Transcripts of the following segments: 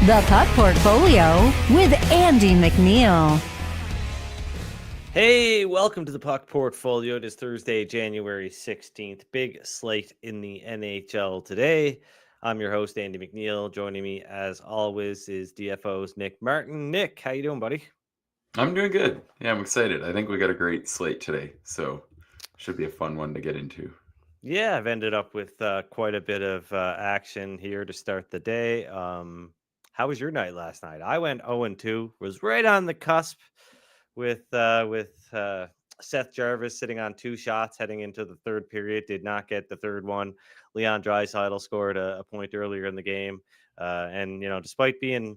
The Puck Portfolio with Andy McNeil. Hey, welcome to the Puck Portfolio. It is Thursday, January 16th. Big slate in the NHL today. I'm your host, Andy McNeil. Joining me, as always, is DFO's Nick Martin. Nick, how you doing, buddy? I'm doing good. Yeah, I'm excited. I think we got a great slate today, so should be a fun one to get into. Yeah, I've ended up with quite a bit of action here to start the day. How was your night last night? I went 0-2, was right on the cusp with Seth Jarvis sitting on 2 shots heading into the third period. Did not get the third one. Leon Draisaitl scored a point earlier in the game, and despite being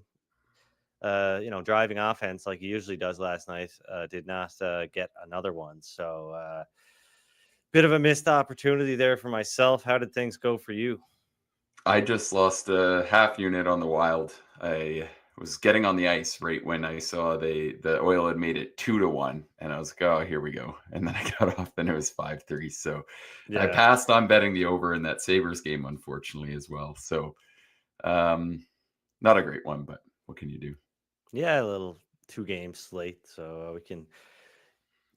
driving offense like he usually does last night, did not get another one. So bit of a missed opportunity there for myself. How did things go for you? I just lost a half unit on the Wild. I was getting on the ice right when I saw the Oil had made it 2-1, and I was like, oh, here we go. And then I got off, and it was 5-3. So I passed on betting the over in that Sabres game, unfortunately, as well. So not a great one, but what can you do? Yeah, a little 2-game slate. So we can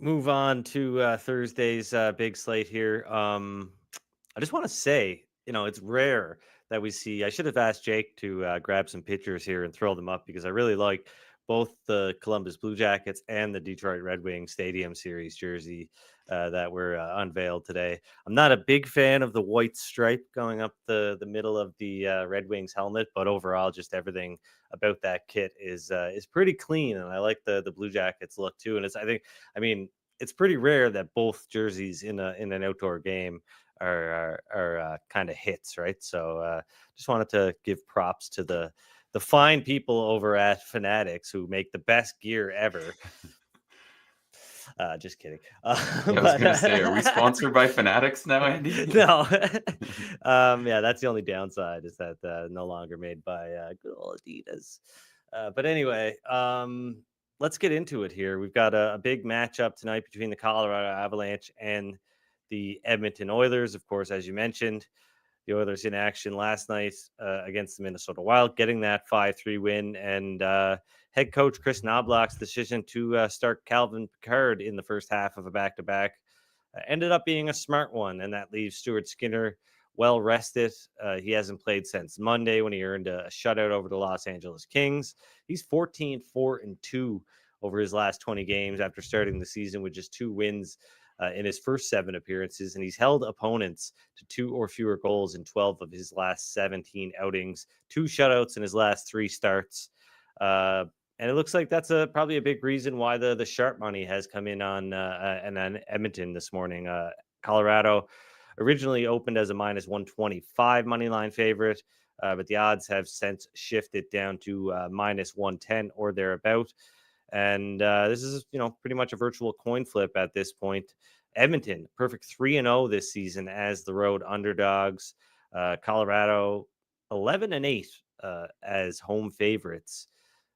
move on to Thursday's big slate here. I just want to say, it's rare that we see. I should have asked Jake to grab some pictures here and throw them up because I really like both the Columbus Blue Jackets and the Detroit Red Wings Stadium Series jersey that were unveiled today. I'm not a big fan of the white stripe going up the middle of the Red Wings helmet, but overall, just everything about that kit is pretty clean, and I like the Blue Jackets look too. And it's pretty rare that both jerseys in an outdoor game are kind of hits, right? So just wanted to give props to the fine people over at Fanatics who make the best gear ever. Just kidding. I was going to say, are we sponsored by Fanatics now, Andy? No. Yeah, that's the only downside is that no longer made by good old Adidas. But anyway, let's get into it here. We've got a big matchup tonight between the Colorado Avalanche and the Edmonton Oilers. Of course, as you mentioned, the Oilers in action last night against the Minnesota Wild, getting that 5-3 win. And head coach Chris Knobloch's decision to start Calvin Pickard in the first half of a back-to-back ended up being a smart one, and that leaves Stuart Skinner well rested. He hasn't played since Monday when he earned a shutout over the Los Angeles Kings. He's 14-4-2 over his last 20 games after starting the season with just 2 wins in his first 7 appearances, and he's held opponents to 2 or fewer goals in 12 of his last 17 outings, 2 shutouts in his last 3 starts. And it looks like that's probably a big reason why the sharp money has come in on Edmonton this morning. Colorado originally opened as a minus 125 money line favorite, but the odds have since shifted down to minus 110 or thereabout. And this is, pretty much a virtual coin flip at this point. Edmonton, perfect 3-0 this season as the road underdogs. Colorado, 11-8 as home favorites.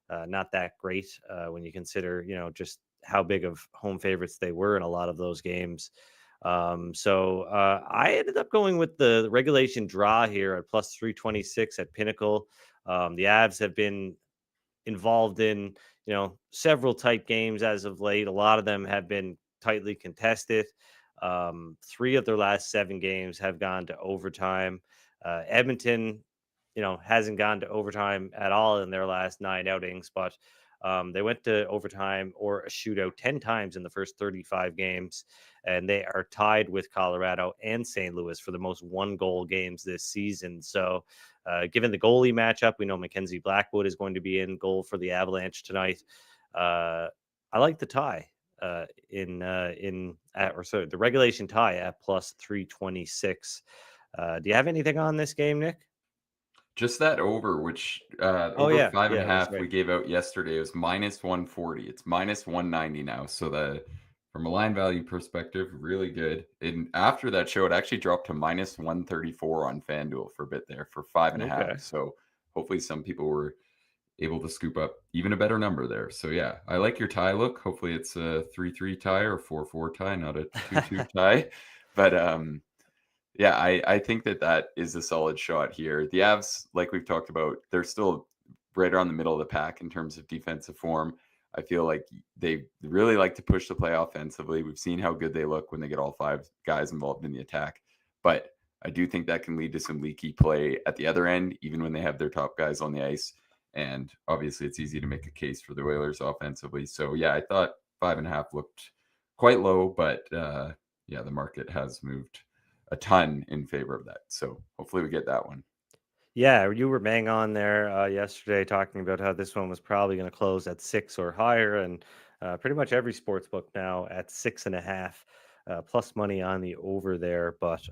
Not that great when you consider, just how big of home favorites they were in a lot of those games. So I ended up going with the regulation draw here at plus 326 at Pinnacle. The Avs have been involved in, several tight games as of late. A lot of them have been tightly contested. 3 of their last 7 games have gone to overtime. Edmonton, hasn't gone to overtime at all in their last 9 outings, but they went to overtime or a shootout 10 times in the first 35 games, and they are tied with Colorado and St. Louis for the most 1-goal games this season. So given the goalie matchup, we know Mackenzie Blackwood is going to be in goal for the Avalanche tonight. I like the tie the regulation tie at plus 326. Do you have anything on this game, Nick? Just that over, which over 5.5 right. we gave out yesterday. It was minus 140. It's minus 190 now. So from a line value perspective, really good. And after that show, it actually dropped to minus 134 on FanDuel for a bit there for 5.5. Okay. So hopefully some people were able to scoop up even a better number there. So yeah, I like your tie look. Hopefully it's a 3-3 tie or 4-4 tie, not a 2-2 tie. But yeah, I think that is a solid shot here. The Avs, like we've talked about, they're still right around the middle of the pack in terms of defensive form. I feel like they really like to push the play offensively. We've seen how good they look when they get all 5 guys involved in the attack. But I do think that can lead to some leaky play at the other end, even when they have their top guys on the ice. And obviously, it's easy to make a case for the Oilers offensively. So, yeah, I thought 5.5 looked quite low, but yeah, the market has moved a ton in favor of that. So hopefully we get that one. Yeah, you were bang on there yesterday talking about how this one was probably going to close at 6 or higher, and pretty much every sports book now at 6.5, plus money on the over there. But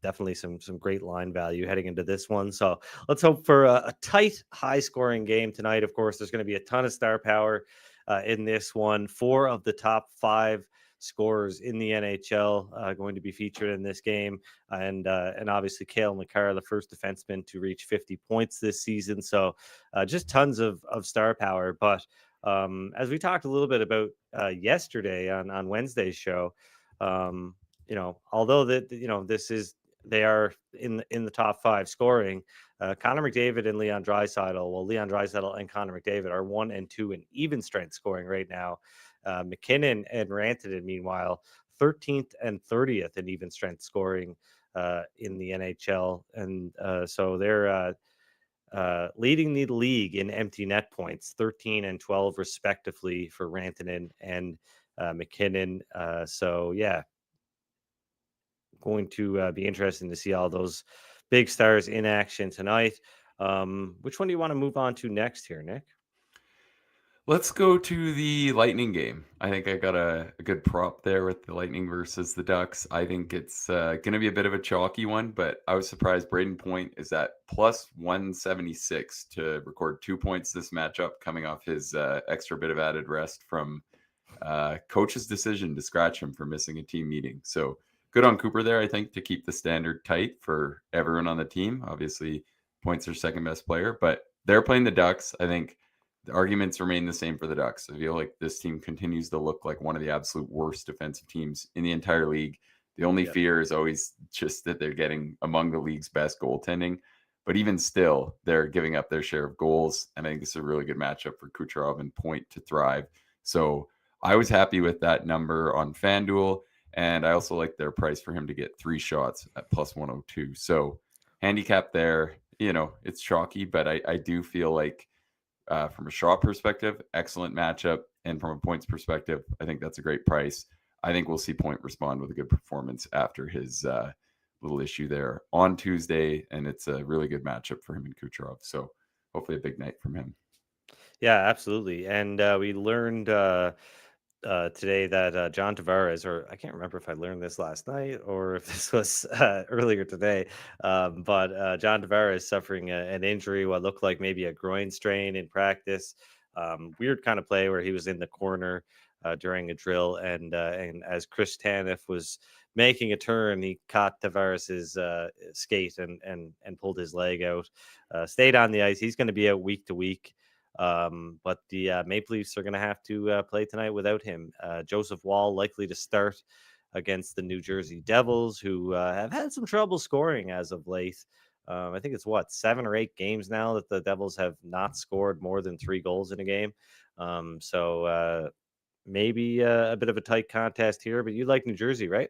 definitely some great line value heading into this one. So let's hope for a tight, high-scoring game tonight. Of course, there's going to be a ton of star power in this one. 4 of the top 5 scorers in the NHL going to be featured in this game, and obviously Cale Makar, the first defenseman to reach 50 points this season. So just tons of star power. But as we talked a little bit about yesterday on Wednesday's show, although they are in the top 5 scoring, Connor McDavid and Leon Draisaitl. Well, Leon Draisaitl and Connor McDavid are 1 and 2 in even strength scoring right now. MacKinnon and Rantanen, meanwhile, 13th and 30th in even strength scoring in the NHL. And so they're leading the league in empty net points, 13 and 12 respectively for Rantanen and MacKinnon. So, yeah, going to be interesting to see all those big stars in action tonight. Which one do you want to move on to next here, Nick? Let's go to the Lightning game. I think I got a good prop there with the Lightning versus the Ducks. I think it's going to be a bit of a chalky one, but I was surprised Braden Point is at plus 176 to record 2 points this matchup, coming off his extra bit of added rest from coach's decision to scratch him for missing a team meeting. So good on Cooper there, I think, to keep the standard tight for everyone on the team. Obviously, Point's their second best player, but they're playing the Ducks. I think the arguments remain the same for the Ducks. I feel like this team continues to look like one of the absolute worst defensive teams in the entire league. The only fear is always just that they're getting among the league's best goaltending. But even still, they're giving up their share of goals. And I think it's a really good matchup for Kucherov and Point to thrive. So I was happy with that number on FanDuel. And I also like their price for him to get 3 shots at plus 102. So handicap there, it's chalky, but I do feel like from a shot perspective, excellent matchup. And from a points perspective, I think that's a great price. I think we'll see Point respond with a good performance after his little issue there on Tuesday. And it's a really good matchup for him and Kucherov. So hopefully a big night from him. Yeah, absolutely. And we learned today that John Tavares, or I can't remember if I learned this last night or if this was earlier today, but John Tavares suffering an injury, what looked like maybe a groin strain in practice. Weird kind of play where he was in the corner during a drill, and as Chris Tanev was making a turn, he caught Tavares's skate and pulled his leg out. Stayed on the ice. He's going to be out week to week. But the Maple Leafs are going to have to play tonight without him. Joseph Wall likely to start against the New Jersey Devils, who have had some trouble scoring as of late. I think it's 7 or 8 games now that the Devils have not scored more than 3 goals in a game. So maybe a bit of a tight contest here, but you like New Jersey, right?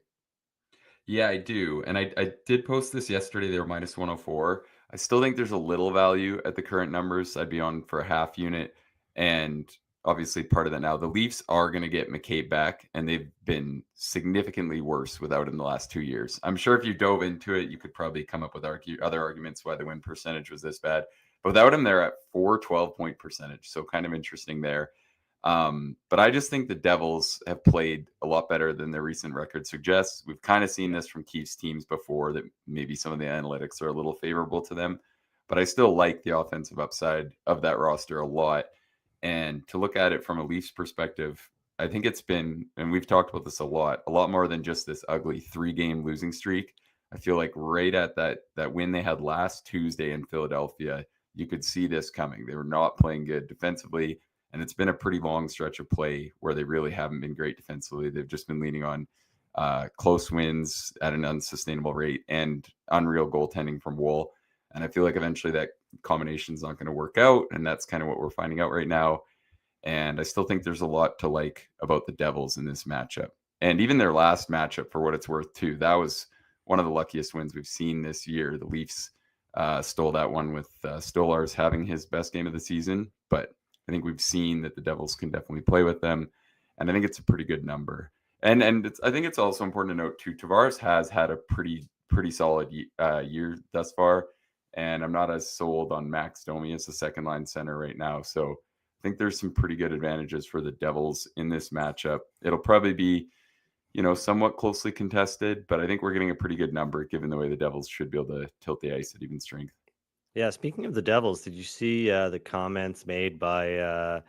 Yeah, I do. And I did post this yesterday. They were minus 104. I still think there's a little value at the current numbers. I'd be on for a half unit. And obviously, part of that now, the Leafs are going to get McCabe back, and they've been significantly worse without him the last 2 years. I'm sure if you dove into it, you could probably come up with other arguments why the win percentage was this bad. But without him, they're at 412 point percentage. So kind of interesting there. But I just think the Devils have played a lot better than their recent record suggests. We've kind of seen this from Keefe's teams before, that maybe some of the analytics are a little favorable to them, but I still like the offensive upside of that roster a lot. And to look at it from a Leafs perspective, I think it's been, and we've talked about this a lot more than just this ugly 3-game losing streak. I feel like right at that win they had last Tuesday in Philadelphia, you could see this coming. They were not playing good defensively. And it's been a pretty long stretch of play where they really haven't been great defensively. They've just been leaning on close wins at an unsustainable rate and unreal goaltending from Wool. And I feel like eventually that combination's not going to work out, and that's kind of what we're finding out right now. And I still think there's a lot to like about the Devils in this matchup. And even their last matchup, for what it's worth, too, that was one of the luckiest wins we've seen this year. The Leafs stole that one with Stolarz having his best game of the season. But I think we've seen that the Devils can definitely play with them. And I think it's a pretty good number. And I think it's also important to note, too, Tavares has had a pretty solid year thus far. And I'm not as sold on Max Domi as the second line center right now. So I think there's some pretty good advantages for the Devils in this matchup. It'll probably be, somewhat closely contested, but I think we're getting a pretty good number given the way the Devils should be able to tilt the ice at even strength. Yeah, speaking of the Devils, did you see the comments made by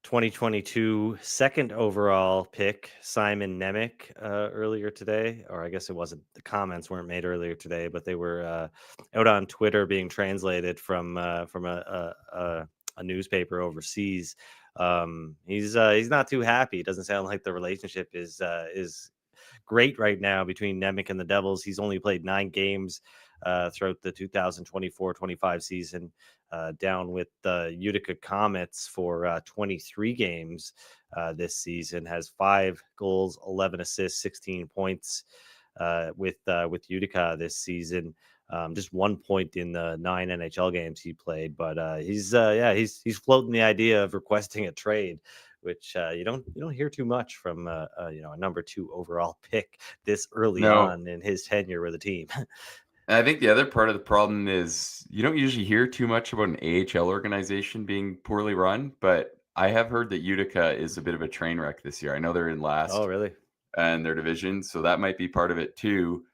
2022 second overall pick Simon Nemec earlier today? Or I guess it wasn't, the comments weren't made earlier today, but they were out on Twitter being translated from a newspaper overseas. He's not too happy. It doesn't sound like the relationship is great right now between Nemec and the Devils. He's only played 9 games throughout the 2024-25 season, down with the Utica Comets for 23 games this season. Has 5 goals, 11 assists, 16 points with Utica this season. Just 1 point in the 9 NHL games he played, but he's floating the idea of requesting a trade, which you don't hear too much from a number 2 overall pick this early on in his tenure with the team. I think the other part of the problem is you don't usually hear too much about an AHL organization being poorly run, but I have heard that Utica is a bit of a train wreck this year. I know they're in last. Oh, really? In their division, so that might be part of it too.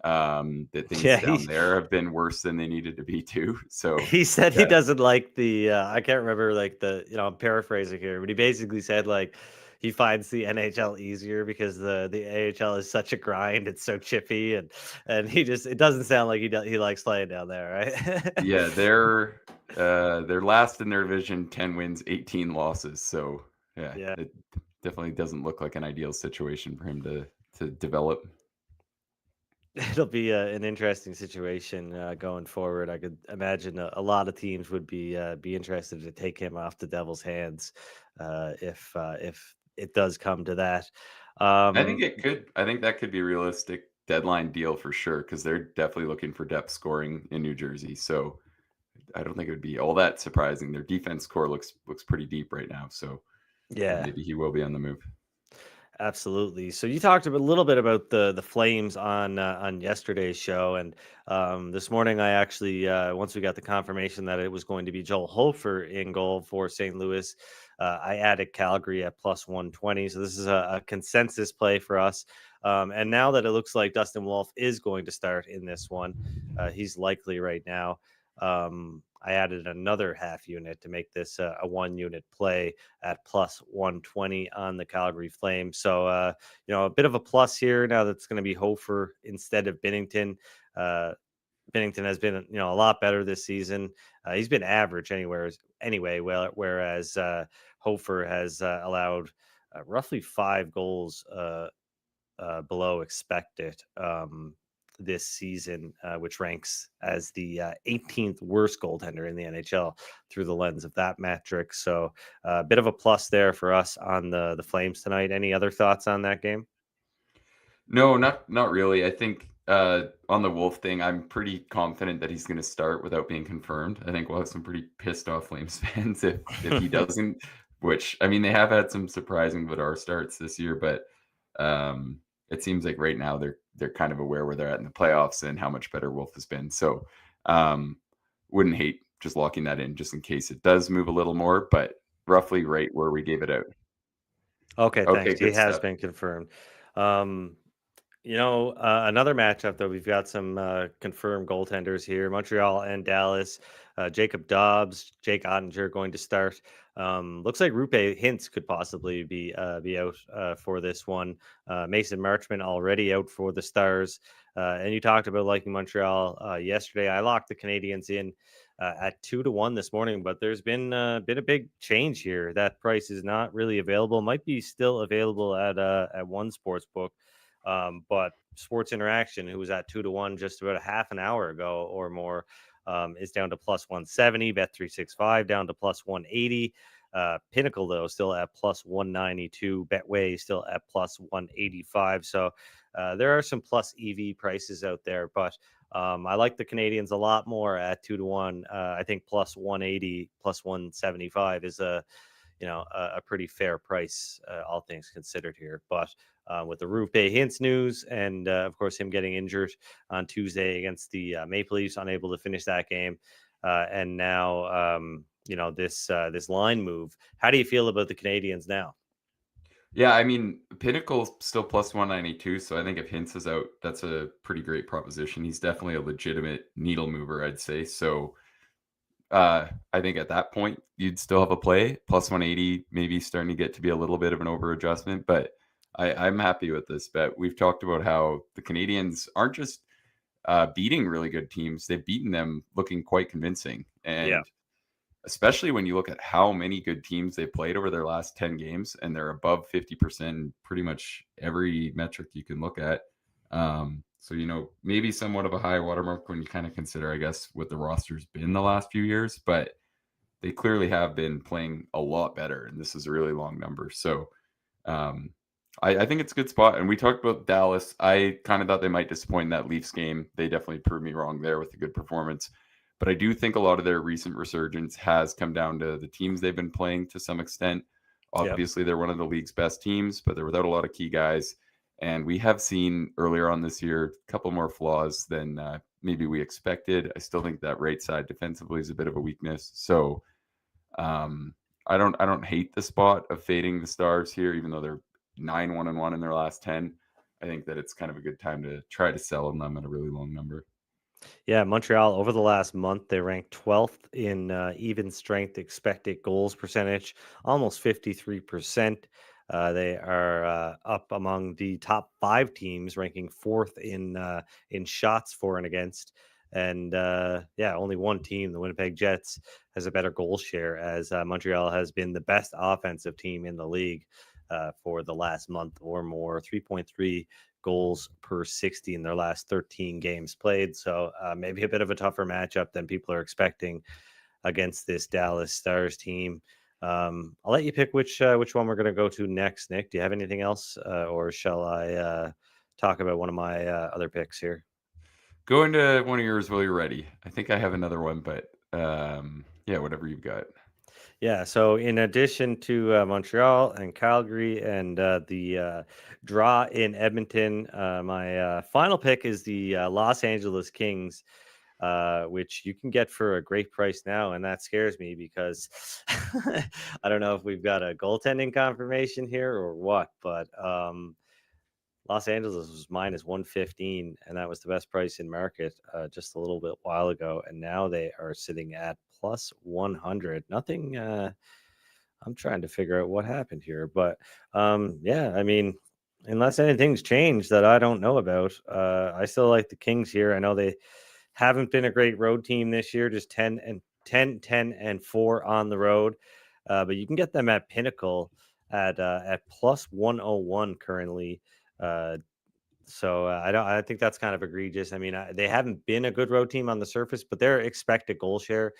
That things down there have been worse than they needed to be too. So he said he doesn't like the I can't remember like I'm paraphrasing here, but he basically said like he finds the NHL easier because the AHL is such a grind. It's so chippy, and it doesn't sound like he likes playing down there, right? Yeah, they're last in their division, 10 wins, 18 losses. So yeah, it definitely doesn't look like an ideal situation for him to develop. It'll be an interesting situation going forward. I could imagine a lot of teams would be interested to take him off the Devils' hands if it does come to that. I think it could. I think that could be a realistic deadline deal for sure, because they're definitely looking for depth scoring in New Jersey. So I don't think it would be all that surprising. Their defense core looks pretty deep right now. So maybe he will be on the move. Absolutely. So you talked a little bit about the Flames on yesterday's show, and this morning I actually once we got the confirmation that it was going to be Joel Hofer in goal for St. Louis, I added Calgary at plus 120. So this is a consensus play for us. And now that it looks like Dustin Wolf is going to start in this one, he's likely right now. I added another half unit to make this a 1 unit play at plus 120 on the Calgary Flames. So, a bit of a plus here now that's going to be Hofer instead of Binnington. Binnington has been, a lot better this season. He's been average anyway, whereas Hofer has allowed roughly 5 goals below expected this season, which ranks as the 18th worst goaltender in the NHL through the lens of that metric. So a bit of a plus there for us on the Flames tonight. Any other thoughts on that game? No, not really. I think on the Wolf thing, I'm pretty confident that he's going to start without being confirmed. I think we'll have some pretty pissed off Flames fans if he doesn't, which, I mean, they have had some surprising Vidar starts this year, but it seems like right now they're kind of aware where they're at in the playoffs and how much better Wolf has been. So wouldn't hate just locking that in just in case it does move a little more, but roughly right where we gave it out. Okay, thanks. He has been confirmed. Another matchup though, we've got some confirmed goaltenders here, Montreal and Dallas. Jacob Dobbs, Jake Ottinger going to start. Looks like Rupe Hintz could possibly be out for this one. Mason Marchment already out for the Stars. And you talked about liking Montreal yesterday. I locked the Canadians in at 2-1 this morning, but there's been a big change here. That price is not really available. Might be still available at one sports book. But Sports Interaction, who was at 2-1 just about a half an hour ago or more, is down to plus 170. Bet365 down to plus 180. Pinnacle, though, still at plus 192. Betway still at plus 185. So there are some plus EV prices out there, but I like the Canadians a lot more at 2-1. I think plus 180, plus 175 is a pretty fair price, all things considered here. But with the Rupe Hintz news and, of course, him getting injured on Tuesday against the Maple Leafs, unable to finish that game, and now this line move. How do you feel about the Canadians now? Yeah, I mean, Pinnacle's still plus 192, so I think if Hintz is out, that's a pretty great proposition. He's definitely a legitimate needle mover, I'd say. So I think at that point, you'd still have a play. Plus 180, maybe starting to get to be a little bit of an over adjustment, but I'm happy with this bet. We've talked about how the Canadians aren't just beating really good teams, they've beaten them looking quite convincing. And especially when you look at how many good teams they played over their last 10 games, and they're above 50% pretty much every metric you can look at. So, maybe somewhat of a high watermark when you kind of consider, I guess, what the roster's been the last few years, but they clearly have been playing a lot better, and this is a really long number. So I think it's a good spot. And we talked about Dallas. I kind of thought they might disappoint in that Leafs game. They definitely proved me wrong there with a good performance. But I do think a lot of their recent resurgence has come down to the teams they've been playing to some extent. Obviously, they're one of the league's best teams, but they're without a lot of key guys. And we have seen earlier on this year a couple more flaws than maybe we expected. I still think that right side defensively is a bit of a weakness. So I don't hate the spot of fading the Stars here, even though they're 9-1-1 in their last 10. I think that it's kind of a good time to try to sell them at a really long number. Yeah, Montreal over the last month, they ranked 12th in even strength expected goals percentage, almost 53%. They are up among the top 5 teams, ranking 4th in shots for and against. And only one team, the Winnipeg Jets, has a better goal share, as Montreal has been the best offensive team in the league for the last month or more, 3.3 goals per 60 in their last 13 games played. So maybe a bit of a tougher matchup than people are expecting against this Dallas Stars team. I'll let you pick which one we're going to go to next, Nick. Do you have anything else, or shall I talk about one of my other picks here? Go into one of yours while you're ready. I think I have another one, but whatever you've got. Yeah, so in addition to Montreal and Calgary and the draw in Edmonton, my final pick is the Los Angeles Kings, which you can get for a great price now. And that scares me because I don't know if we've got a goaltending confirmation here or what, but Los Angeles was minus 115, and that was the best price in market just a little bit while ago. And now they are sitting at plus 100. Nothing. I'm trying to figure out what happened here, but I mean, unless anything's changed that I don't know about, I still like the Kings here. I know they haven't been a great road team this year, just 10 and 4 on the road, but you can get them at Pinnacle at plus 101 currently. So I think that's kind of egregious. I mean, they haven't been a good road team on the surface, but their expected goal share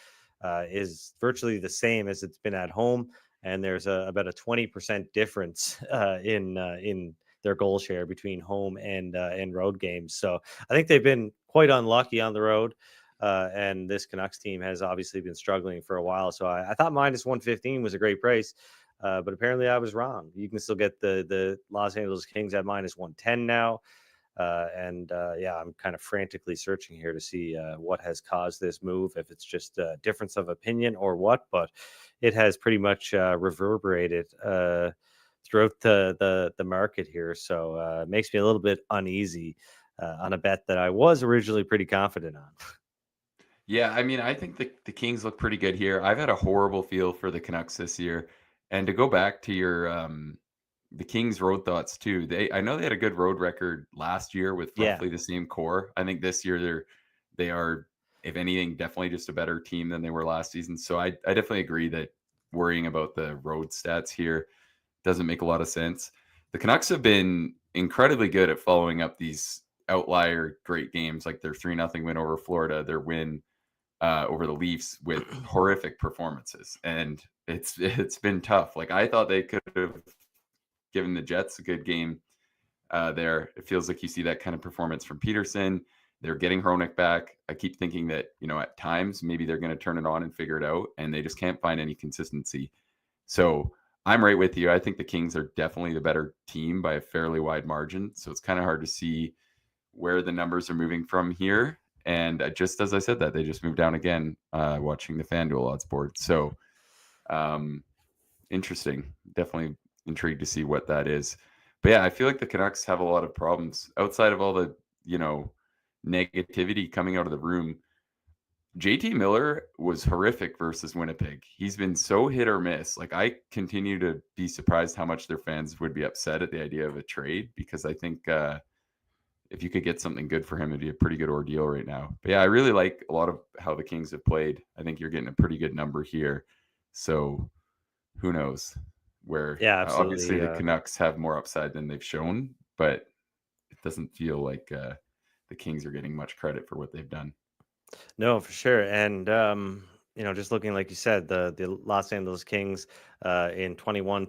is virtually the same as it's been at home, and there's about a 20% difference in their goal share between home and road games. So I think they've been quite unlucky on the road, and this Canucks team has obviously been struggling for a while. So I thought minus 115 was a great price. But apparently I was wrong. You can still get the Los Angeles Kings at minus 110 now. I'm kind of frantically searching here to see what has caused this move, if it's just a difference of opinion or what, but it has pretty much reverberated throughout the market here. So it makes me a little bit uneasy on a bet that I was originally pretty confident on. Yeah, I mean, I think the Kings look pretty good here. I've had a horrible feel for the Canucks this year. And to go back to your the Kings road thoughts too. I know they had a good road record last year with roughly the same core. I think this year they are, if anything, definitely just a better team than they were last season. So I definitely agree that worrying about the road stats here doesn't make a lot of sense. The Canucks have been incredibly good at following up these outlier great games, like their 3-0 win over Florida, their win over the Leafs with horrific performances, and it's been tough. Like, I thought they could have given the Jets a good game there. It feels like you see that kind of performance from Peterson. They're getting Hronek back. I keep thinking that, at times maybe they're going to turn it on and figure it out, and they just can't find any consistency. So I'm right with you. I think the Kings are definitely the better team by a fairly wide margin. So it's kind of hard to see where the numbers are moving from here. And just as I said that, they just moved down again, watching the FanDuel odds board. So interesting. Definitely intrigued to see what that is. But yeah, I feel like the Canucks have a lot of problems outside of all the, negativity coming out of the room. JT Miller was horrific versus Winnipeg. He's been so hit or miss. Like, I continue to be surprised how much their fans would be upset at the idea of a trade, because I think if you could get something good for him, it'd be a pretty good ordeal right now. But yeah, I really like a lot of how the Kings have played. I think you're getting a pretty good number here. So who knows where? Yeah, absolutely. Obviously, the Canucks have more upside than they've shown, but it doesn't feel like the Kings are getting much credit for what they've done. No, for sure. And, just looking, like you said, the Los Angeles Kings in 21-22,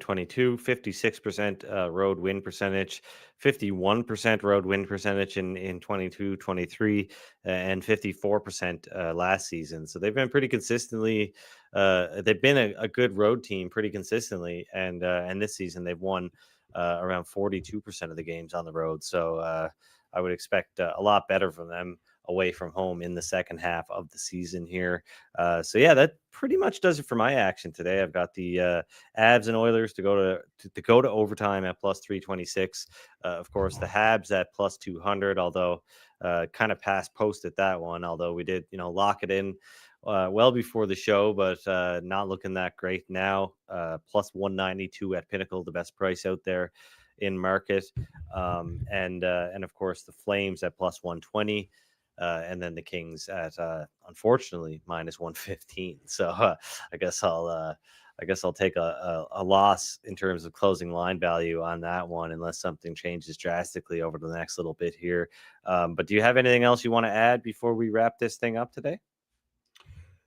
56% road win percentage, 51% road win percentage in 22-23, and 54% last season. So they've been pretty consistently, they've been a good road team pretty consistently. And this season they've won around 42% of the games on the road. So I would expect a lot better from them away from home in the second half of the season here. So yeah, that pretty much does it for my action today. I've got the Avs and Oilers to go to overtime at plus 326. Of course, the Habs at plus 200, although kind of past posted that one, although we did, lock it in well before the show, but not looking that great now. Plus 192 at Pinnacle, the best price out there in market. And of course the Flames at plus 120. And then the Kings at unfortunately minus 115. So I guess I'll take a loss in terms of closing line value on that one, unless something changes drastically over the next little bit here. But do you have anything else you want to add before we wrap this thing up today?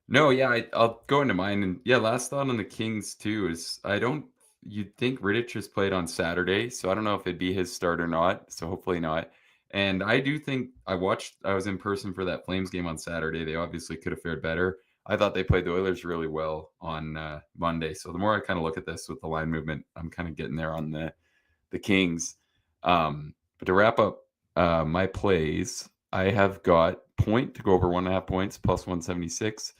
No, yeah, I'll go into mine. And yeah, last thought on the Kings too is you'd think Rittich has played on Saturday, so I don't know if it'd be his start or not. So hopefully not. And I do think I was in person for that Flames game on Saturday. They obviously could have fared better. I thought they played the Oilers really well on Monday. So the more I kind of look at this with the line movement, I'm kind of getting there on the Kings. But to wrap up my plays, I have got Point to go over 1.5 points, plus 176.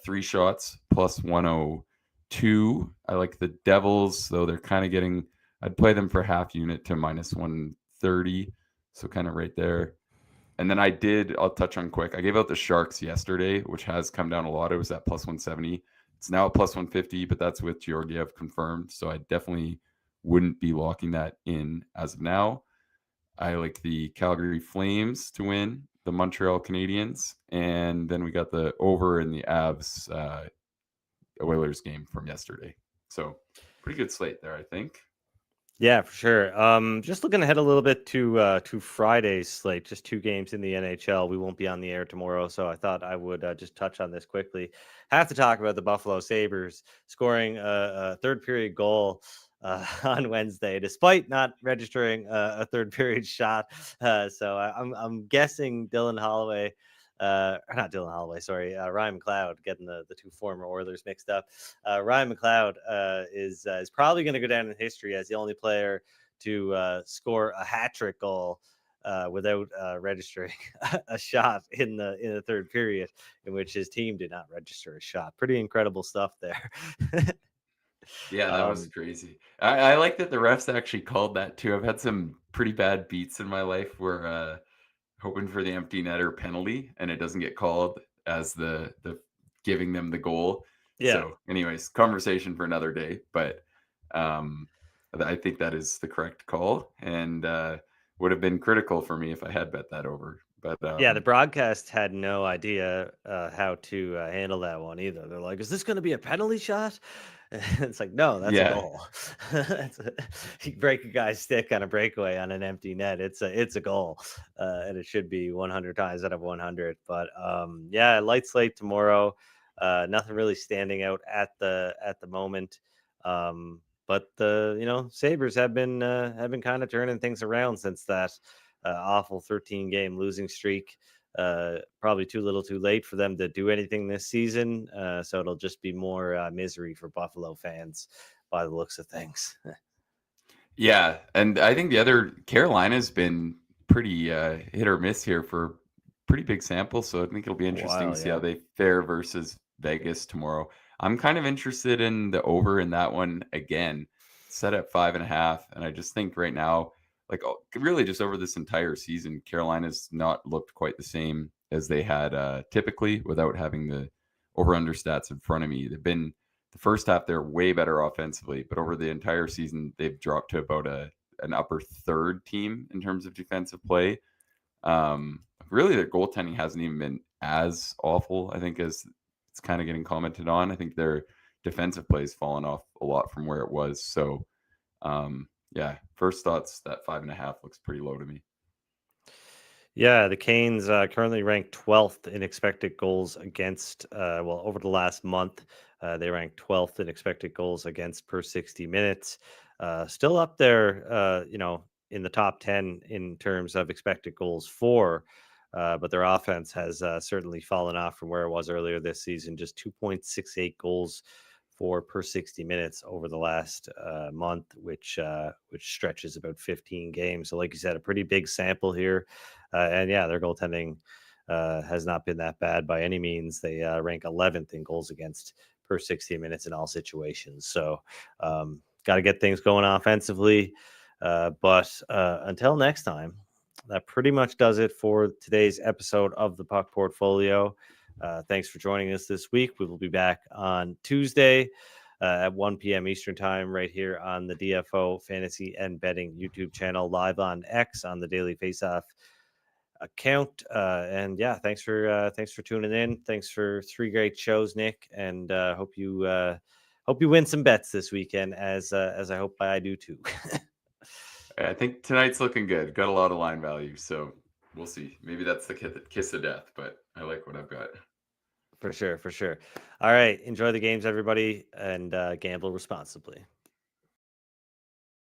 3 shots, plus 102. I like the Devils, though they're kind of getting, I'd play them for half unit to minus 130. So kind of right there. And then I'll touch on quick. I gave out the Sharks yesterday, which has come down a lot. It was at plus 170. It's now at plus 150, but that's with Georgiev confirmed. So I definitely wouldn't be locking that in as of now. I like the Calgary Flames to win, the Montreal Canadiens, and then we got the over in the Avs Oilers game from yesterday. So pretty good slate there, I think. Yeah, for sure. Just looking ahead a little bit to Friday's slate, just 2 games in the NHL. We won't be on the air tomorrow, so I thought I would just touch on this quickly. Have to talk about the Buffalo Sabres scoring a third period goal on Wednesday, despite not registering a third period shot. So I'm guessing Dylan Holloway. Not Dylan Holloway, sorry, Ryan McLeod, getting the 2 former Oilers mixed up. Ryan McLeod is probably going to go down in history as the only player to score a hat trick goal without registering a shot in the third period, in which his team did not register a shot. Pretty incredible stuff there. Yeah, that was crazy. I like that the refs actually called that too. I've had some pretty bad beats in my life where hoping for the empty netter penalty and it doesn't get called as the giving them the goal. Yeah. So anyways, conversation for another day, but I think that is the correct call and would have been critical for me if I had bet that over. But Yeah, the broadcast had no idea how to handle that one either. They're like, "Is this going to be a penalty shot?" It's like, no, that's a yeah, goal. You break a guy's stick on a breakaway on an empty net. It's a goal, and it should be 100 times out of 100. But yeah, light slate tomorrow. Nothing really standing out at the moment. But the Sabres have been kind of turning things around since that awful 13 game losing streak. Probably too little too late for them to do anything this season. So it'll just be more misery for Buffalo fans by the looks of things. yeah, and I think the other Carolina's been pretty hit or miss here for pretty big sample, so I think it'll be interesting to Wow, see how yeah. they fare versus Vegas tomorrow. I'm kind of interested in the over in that one again, set at 5.5, and I just think right now, like really just over this entire season, Carolina's not looked quite the same as they had typically without having the over under stats in front of me. They've been the first half they're way better offensively, but over the entire season they've dropped to about an upper third team in terms of defensive play. Really, their goaltending hasn't even been as awful, I think, as it's kind of getting commented on. I think their defensive play has fallen off a lot from where it was. So, yeah, first thoughts that 5.5 looks pretty low to me. Yeah, the Canes currently ranked 12th in expected goals against. Over the last month, they ranked 12th in expected goals against per 60 minutes. Still up there, in the top 10 in terms of expected goals for. But their offense has certainly fallen off from where it was earlier this season. Just 2.68 goals for per 60 minutes over the last month, which stretches about 15 games. So, like you said, a pretty big sample here. And yeah, their goaltending has not been that bad by any means. They rank 11th in goals against per 60 minutes in all situations. So, got to get things going offensively. But until next time, that pretty much does it for today's episode of the Puck Portfolio. Thanks for joining us this week. We will be back on Tuesday at 1 p.m. Eastern Time right here on the DFO Fantasy and Betting YouTube channel, live on X on the Daily Faceoff account. And yeah, thanks for tuning in. Thanks for 3 great shows, Nick, and hope you win some bets this weekend, as I hope I do too. I think tonight's looking good. Got a lot of line value, so we'll see. Maybe that's the kiss of death, but I like what I've got. For sure. All right, enjoy the games, everybody, and gamble responsibly.